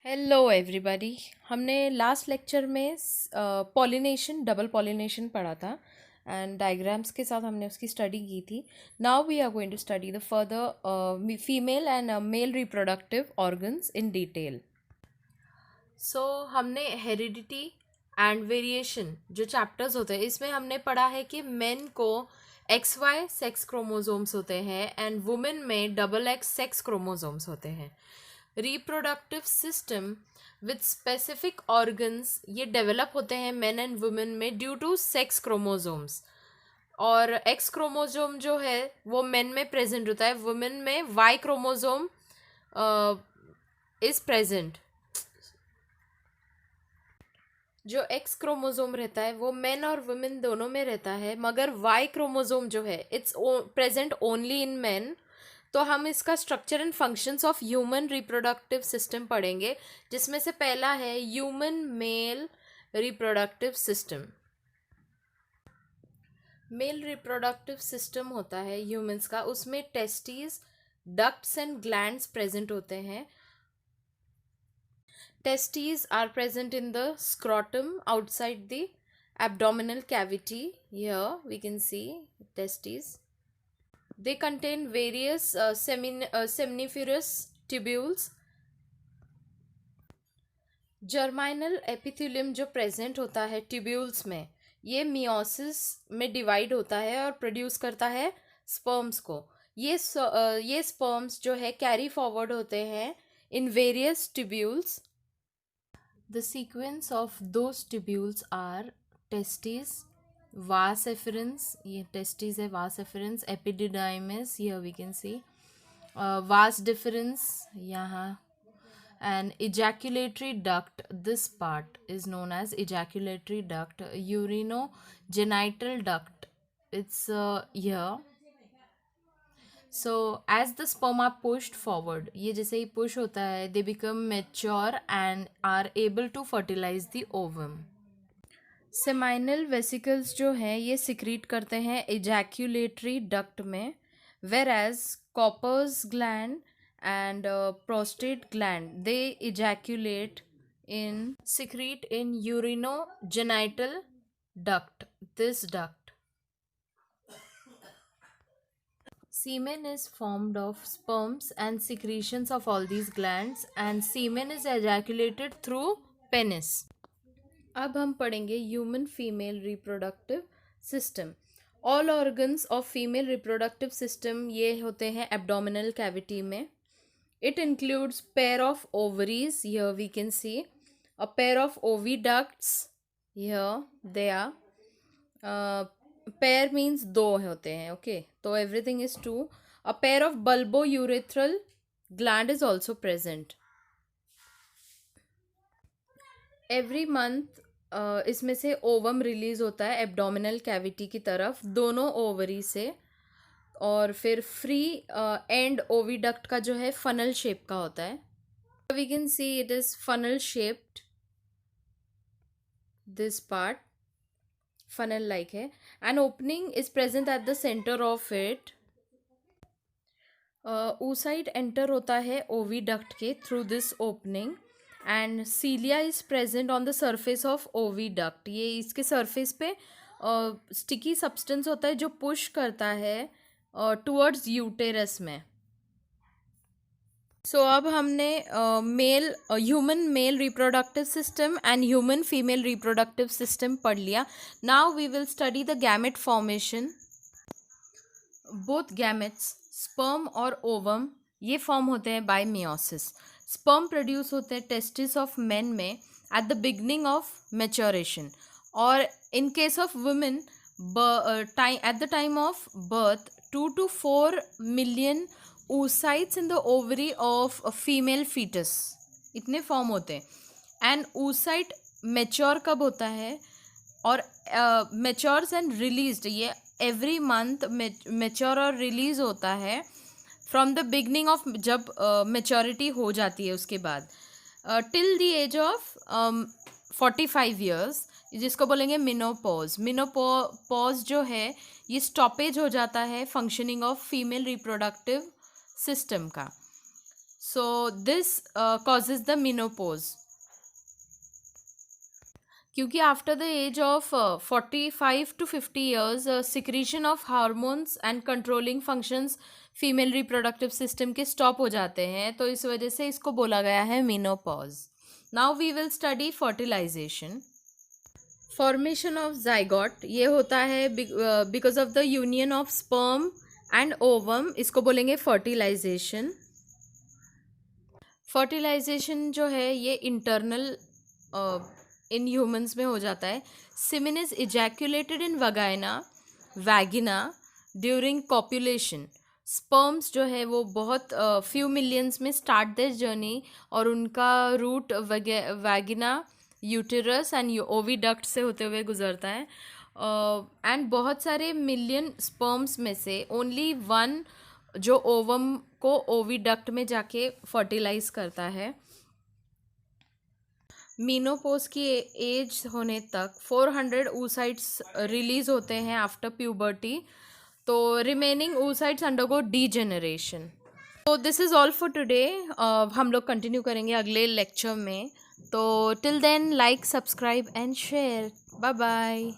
Hello everybody. हमने last lecture में pollination, double pollination पढ़ा था एंड डायग्राम्स के साथ हमने उसकी स्टडी की थी। Now we are going to study the further female and male reproductive organs in detail. So हमने हेरिडिटी एंड वेरिएशन जो चैप्टर्स होते हैं इसमें हमने पढ़ा है कि मेन को XY सेक्स क्रोमोसोम्स होते हैं एंड वुमेन में XX सेक्स क्रोमोसोम्स होते हैं। Reproductive system with specific organs ये डेवलप होते हैं मेन एंड वुमेन में ड्यू टू सेक्स क्रोमोसोम्स। और एक्स क्रोमोसोम जो है वो मेन में प्रेजेंट होता है, वुमेन में वाई क्रोमोसोम इज प्रेजेंट। जो एक्स क्रोमोसोम रहता है वो मेन और वुमेन दोनों में रहता है, मगर वाई क्रोमोसोम जो है it's present only in main. तो हम इसका structure and functions of human reproductive system पढ़ेंगे, जिसमें से पहला है human male reproductive system. Mail reproductive system होता है ह्यूमंस का, उसमें testis, ducts and glands present होते हैं। Testes are present in the scrotum outside the abdominal cavity. Here we can see testes. They contain various seminiferous tubules. Germinal epithelium जो present होता है tubules में, ये मियोसिस में डिवाइड होता है और प्रोड्यूस करता है स्पर्म्स को। ये स्पर्म्स जो है कैरी फॉरवर्ड होते हैं in various tubules. The sequence of those tubules are testes, vas efferens, ये testes है, vas efferens, epididymis, here we can see, vas deferens यहाँ, and ejaculatory duct, this part is known as ejaculatory duct, urinogenital duct, it's here. So as the sperm are pushed forward, ये जैसे ही push होता है they become mature and are able to fertilise the ovum. Seminal vesicles जो हैं ये secrete करते हैं इजैक्यूलेटरी डक्ट में, whereas Cowper's gland and prostate gland they ejaculate in secrete in urinogenital duct, this duct. Semen is formed of sperms and secretions of all these glands, and semen is ejaculated through penis. अब हम पढ़ेंगे human female reproductive system. All organs of female reproductive system ये होते हैं abdominal cavity में। It includes pair of ovaries, here we can see a pair of oviducts, here they are, pair means दो होते हैं, ओके, तो everything is two. A pair of bulbourethral gland is also present. Every month इसमें से ovum release होता है abdominal cavity की तरफ, दोनों ओवरी से, और फिर फ्री एंड ओविडक्ट का जो है फनल शेप का होता है। We can see it is funnel shaped, this part funnel like है, an opening is present at the center of it. oocyte enter होता है oviduct के through this opening, and cilia is present on the surface of oviduct. ये इसके surface पे sticky substance होता है जो push करता है towards uterus में। सो अब हमने male human male reproductive system and human female reproductive system पढ़ लिया। Now we will study the gamete formation. Both gametes, sperm और ओवम, ये फॉर्म होते हैं बाय मियोसिस। स्पर्म प्रोड्यूस होते हैं टेस्टिस ऑफ मेन में at the beginning of maturation, और in case of women at the time of birth 2 to 4 million oocytes in the ovary of a female fetus, इतने फॉर्म होते हैं। And oocyte mature कब होता है, और मेच्योर्स एंड रिलीज्ड, ये एवरी मंथ मेच्योर और रिलीज होता है फ्रॉम द बिगनिंग ऑफ, जब मेच्योरिटी हो जाती है उसके बाद, till the age of 45 years, जिसको बोलेंगे मिनोपॉज। मिनोपॉज जो है ये स्टॉपेज हो जाता है functioning of female reproductive system का। So this causes the menopause. क्योंकि after the age of 45 to 50 years secretion of hormones and controlling functions female reproductive system के स्टॉप हो जाते हैं, तो इस वजह से इसको बोला गया है menopause. Now we will study fertilization. Formation of zygote ये होता है because of the union of sperm and ovum, इसको बोलेंगे फर्टिलाइजेशन. फर्टिलाइजेशन जो है ये इंटरनल इन ह्यूमंस में हो जाता है. Semen is ejaculated in vagina during copulation. Sperms जो है वो बहुत फ्यू मिलियंस में स्टार्ट दिस जर्नी और उनका route vagina, uterus and oviduct से होते हुए गुजरता है. एंड बहुत सारे मिलियन स्पर्म्स में से ओनली वन जो ओवम को ओविडक्ट में जाके फर्टिलाइज करता है. मीनोपोज की एज होने तक 400 oocytes रिलीज होते हैं आफ्टर प्यूबर्टी. तो रिमेनिंग oocytes अंडरगो डीजेनरेशन. तो this is all for today. हम लोग कंटिन्यू करेंगे अगले लेक्चर में. तो till then like, subscribe and share. Bye bye.